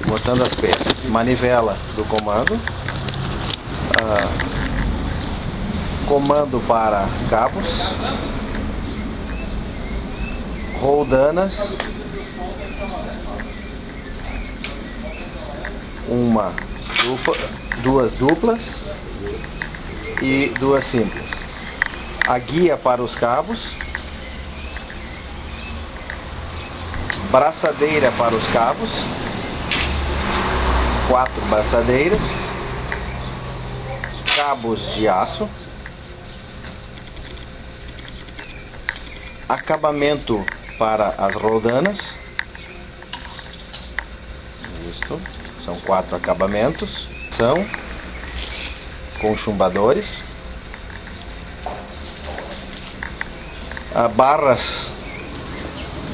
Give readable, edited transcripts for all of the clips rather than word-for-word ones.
mostrando as peças. Manivela do comando, comando para cabos, roldanas, duas duplas e duas simples. A guia para os cabos, braçadeira para os cabos, 4 braçadeiras, cabos de aço, acabamento para as roldanas. Isto, são 4 acabamentos, são com chumbadores, barras,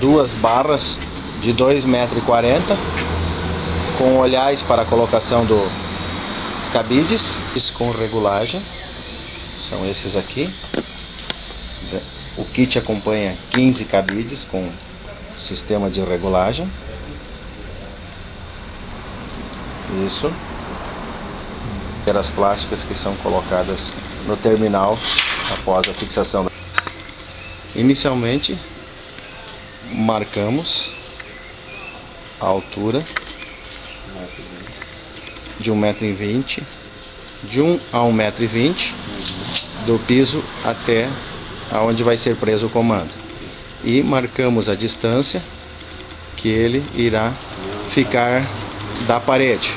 2 barras de 2,40 m com olhais para a colocação do cabides, com regulagem, são esses aqui. O kit acompanha 15 cabides com sistema de regulagem. Isso. Peras plásticas que são colocadas no terminal após a fixação. Inicialmente marcamos a altura de 1,20 m, de 1 a 1,20 m do piso até aonde vai ser preso o comando, e marcamos a distância que ele irá ficar da parede.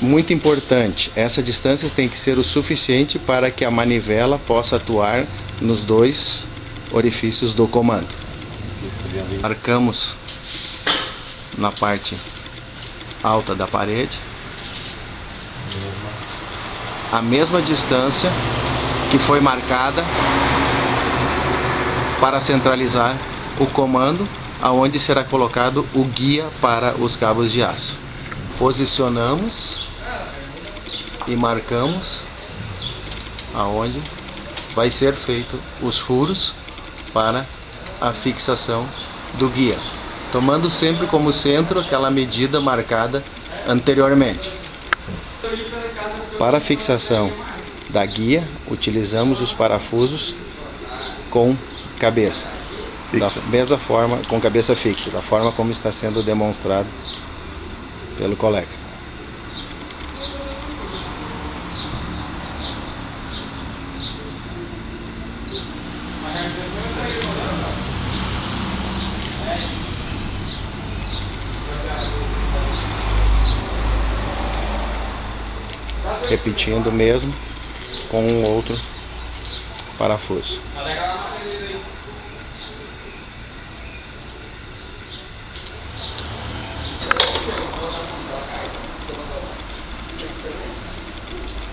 Muito importante, essa distância tem que ser o suficiente para que a manivela possa atuar nos 2 orifícios do comando. Marcamos na parte alta da parede a mesma distância que foi marcada para centralizar o comando, aonde será colocado o guia para os cabos de aço. Posicionamos e marcamos aonde vai ser feito os furos para a fixação do guia, tomando sempre como centro aquela medida marcada anteriormente. Para a fixação da guia, utilizamos os parafusos com cabeça fixa. Da mesma forma, com cabeça fixa, da forma como está sendo demonstrado pelo colega. Repetindo mesmo com um outro parafuso.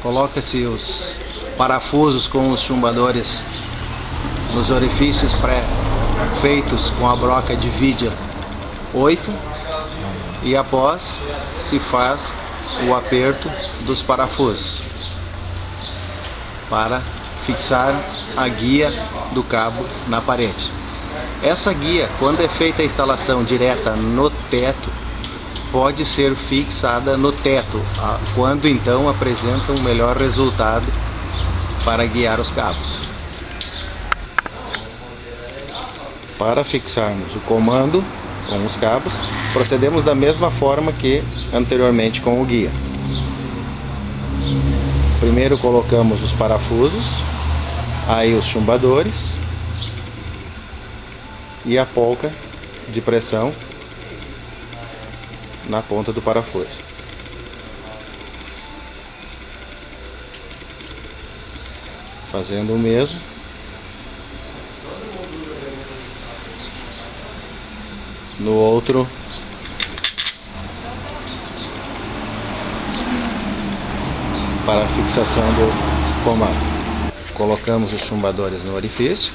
Coloca-se os parafusos com os chumbadores nos orifícios pré-feitos com a broca de vidia 8 e após se faz o aperto dos parafusos para fixar a guia do cabo na parede. Essa guia, quando é feita a instalação direta no teto, pode ser fixada no teto, quando então apresenta um melhor resultado para guiar os cabos. Para fixarmos o comando com os cabos, procedemos da mesma forma que anteriormente com o guia. Primeiro colocamos os parafusos, aí os chumbadores e a polca de pressão na ponta do parafuso. Fazendo o mesmo no outro para a fixação do comando. Colocamos os chumbadores no orifício.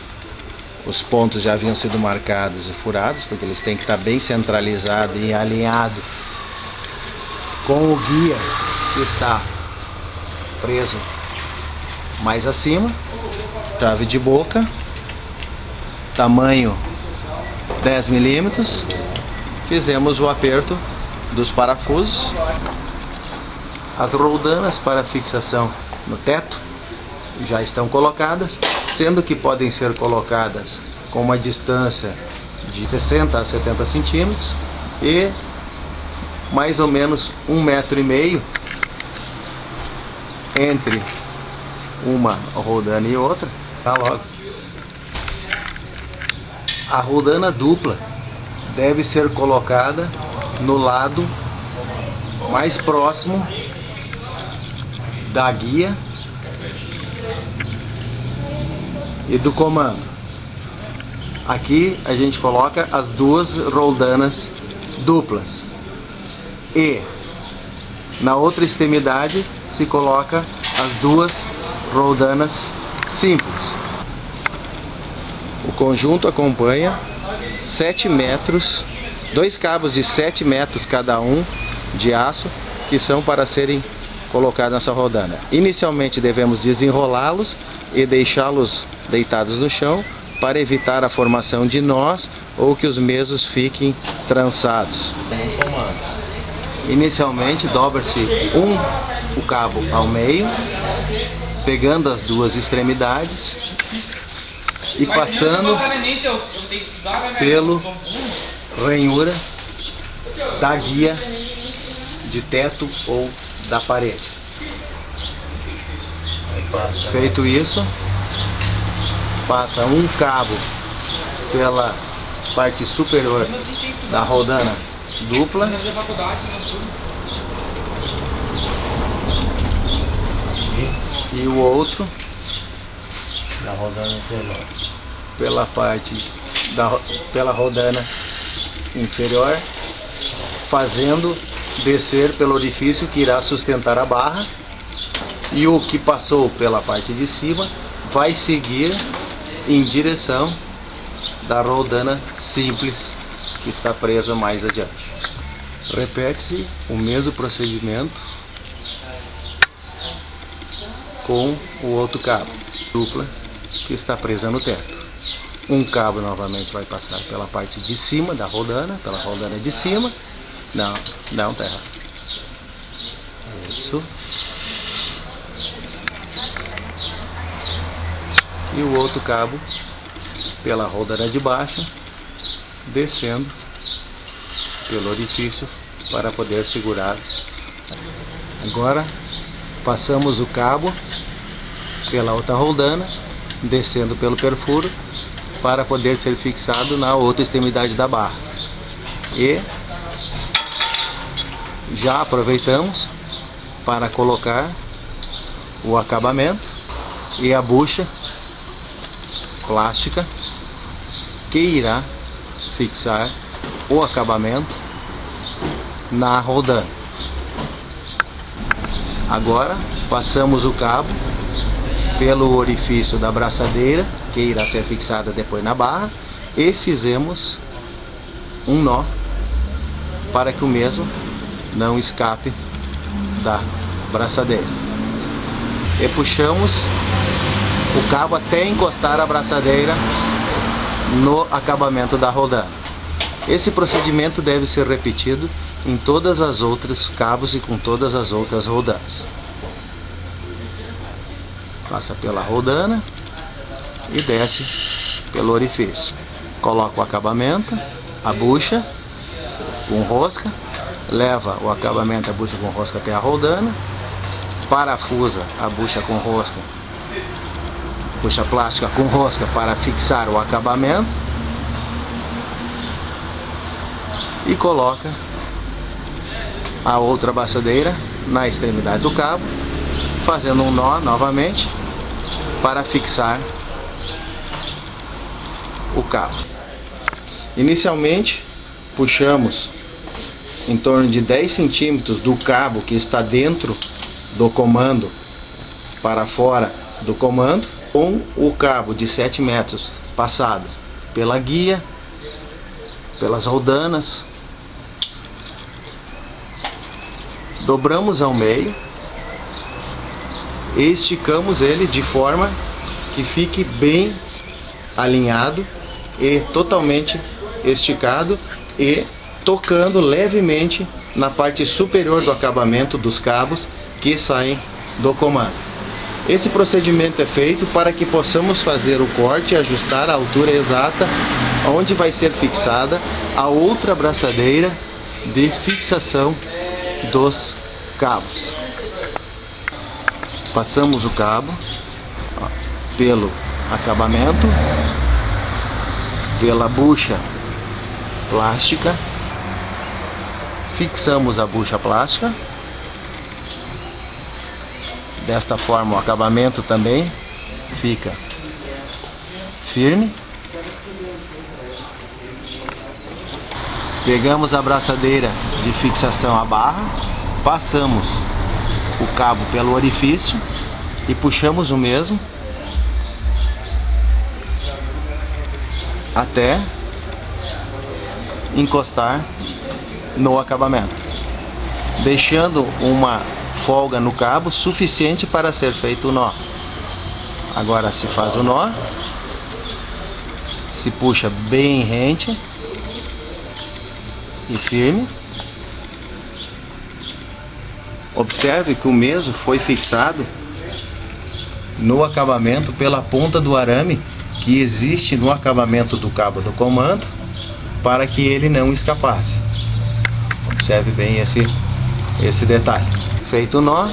Os pontos já haviam sido marcados e furados, porque eles têm que estar bem centralizados e alinhados com o guia que está preso mais acima. Chave de boca, tamanho 10 milímetros, fizemos o aperto dos parafusos. As roldanas para fixação no teto já estão colocadas, sendo que podem ser colocadas com uma distância de 60 a 70 centímetros e mais ou menos 1,5 metro entre uma roldana e outra. Tá logo. A roldana dupla deve ser colocada no lado mais próximo da guia e do comando. Aqui a gente coloca as duas roldanas duplas e na outra extremidade se coloca as duas roldanas simples. O conjunto acompanha 7 metros, 2 cabos de 7 metros cada um de aço que são para serem colocados nessa roldana. Inicialmente devemos desenrolá-los e deixá-los deitados no chão para evitar a formação de nós ou que os mesmos fiquem trançados. Inicialmente dobra-se o cabo ao meio, pegando as duas extremidades e passando pelo ranhura da guia de teto ou da parede. Feito isso, passa um cabo pela parte superior da roldana dupla e o outro da roldana pela parte pela roldana inferior, fazendo descer pelo orifício que irá sustentar a barra, e o que passou pela parte de cima vai seguir em direção da roldana simples que está presa mais adiante. Repete-se o mesmo procedimento com o outro cabo dupla que está presa no teto. Um cabo novamente vai passar pela parte de cima da roldana, pela roldana de cima. Não, tá errado. Isso. E o outro cabo pela roldana de baixo, descendo pelo orifício para poder segurar. Agora passamos o cabo pela outra roldana, descendo pelo perfuro para poder ser fixado na outra extremidade da barra. E já aproveitamos para colocar o acabamento e a bucha plástica que irá fixar o acabamento na roldana. Agora passamos o cabo pelo orifício da braçadeira que irá ser fixada depois na barra e fizemos um nó para que o mesmo não escape da braçadeira. E puxamos o cabo até encostar a braçadeira no acabamento da roldana. Esse procedimento deve ser repetido em todas as outras cabos e com todas as outras roldanas. Passa pela roldana e desce pelo orifício. Coloca o acabamento, a bucha com rosca, leva o acabamento, a bucha com rosca até a roldana, parafusa a bucha com rosca, bucha plástica com rosca para fixar o acabamento e coloca a outra braçadeira na extremidade do cabo, fazendo um nó novamente para fixar o cabo. Inicialmente puxamos em torno de 10 centímetros do cabo que está dentro do comando para fora do comando, com o cabo de 7 metros passado pela guia, pelas roldanas, dobramos ao meio e esticamos ele de forma que fique bem alinhado e totalmente esticado e tocando levemente na parte superior do acabamento dos cabos que saem do comando. Esse procedimento é feito para que possamos fazer o corte e ajustar a altura exata onde vai ser fixada a outra braçadeira de fixação dos cabos. Passamos o cabo pelo acabamento, pela bucha plástica, fixamos a bucha plástica. Desta forma o acabamento também fica firme. Pegamos a braçadeira de fixação à barra, passamos o cabo pelo orifício e puxamos o mesmo até encostar no acabamento, deixando uma folga no cabo suficiente para ser feito o nó. Agora se faz o nó, se puxa bem rente e firme. Observe que o mesmo foi fixado no acabamento pela ponta do arame que existe no acabamento do cabo do comando, para que ele não escapasse. Observe bem esse detalhe. Feito o nó,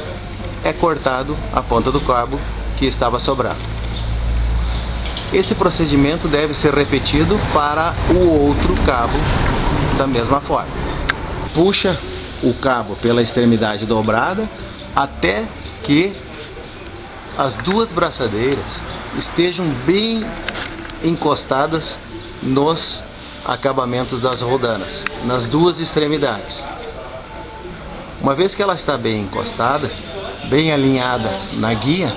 é cortado a ponta do cabo que estava sobrando. Esse procedimento deve ser repetido para o outro cabo da mesma forma. Puxa o cabo pela extremidade dobrada até que as duas braçadeiras estejam bem encostadas nos acabamentos das rodanas, nas duas extremidades. Uma vez que ela está bem encostada, bem alinhada na guia,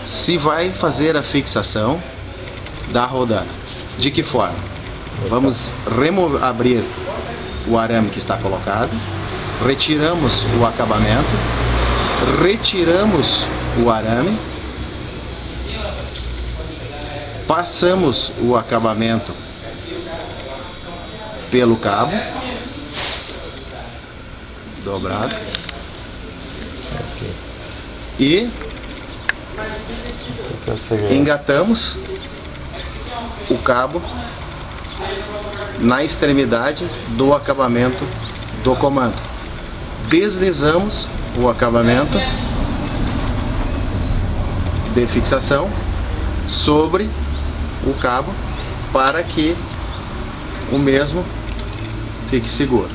se vai fazer a fixação da rodana. De que forma? Vamos abrir o arame que está colocado, retiramos o acabamento, retiramos o arame, passamos o acabamento pelo cabo dobrado e engatamos o cabo na extremidade do acabamento do comando. Deslizamos o acabamento de fixação sobre o cabo para que o mesmo fique seguro.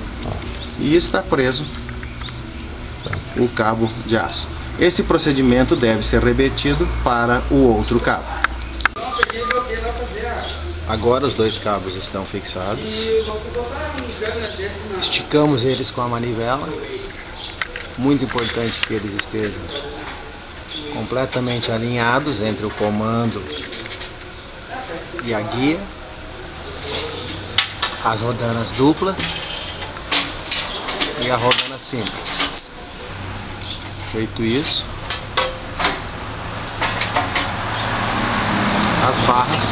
E está preso o cabo de aço. Esse procedimento deve ser repetido para o outro cabo. Agora os dois cabos estão fixados. Esticamos eles com a manivela. Muito importante que eles estejam completamente alinhados entre o comando e a guia. As rodanas duplas e a rodana simples. Feito isso, as barras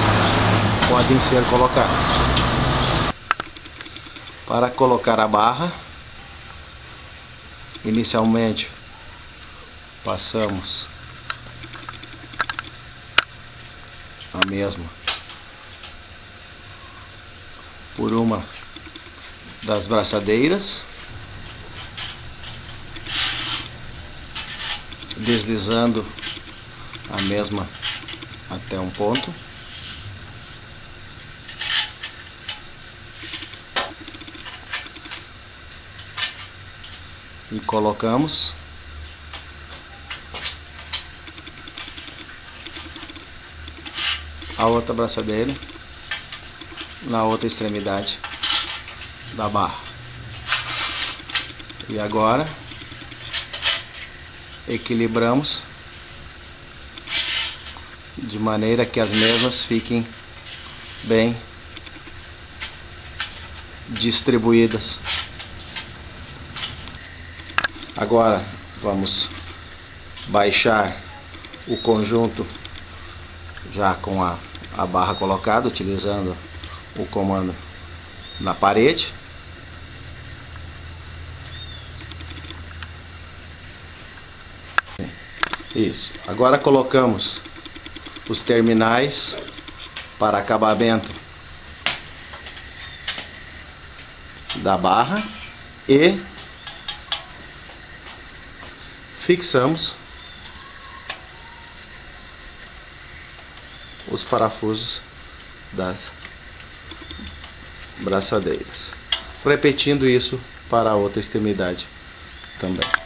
podem ser colocadas. Para colocar a barra, inicialmente passamos a mesma por uma das braçadeiras, deslizando a mesma até um ponto, e colocamos a outra braçadeira na outra extremidade da barra. E agora equilibramos de maneira que as mesmas fiquem bem distribuídas. Agora vamos baixar o conjunto já com a barra colocada, utilizando o comando na parede. Isso. Agora colocamos os terminais para acabamento da barra e fixamos os parafusos das braçadeiras, repetindo isso para a outra extremidade também.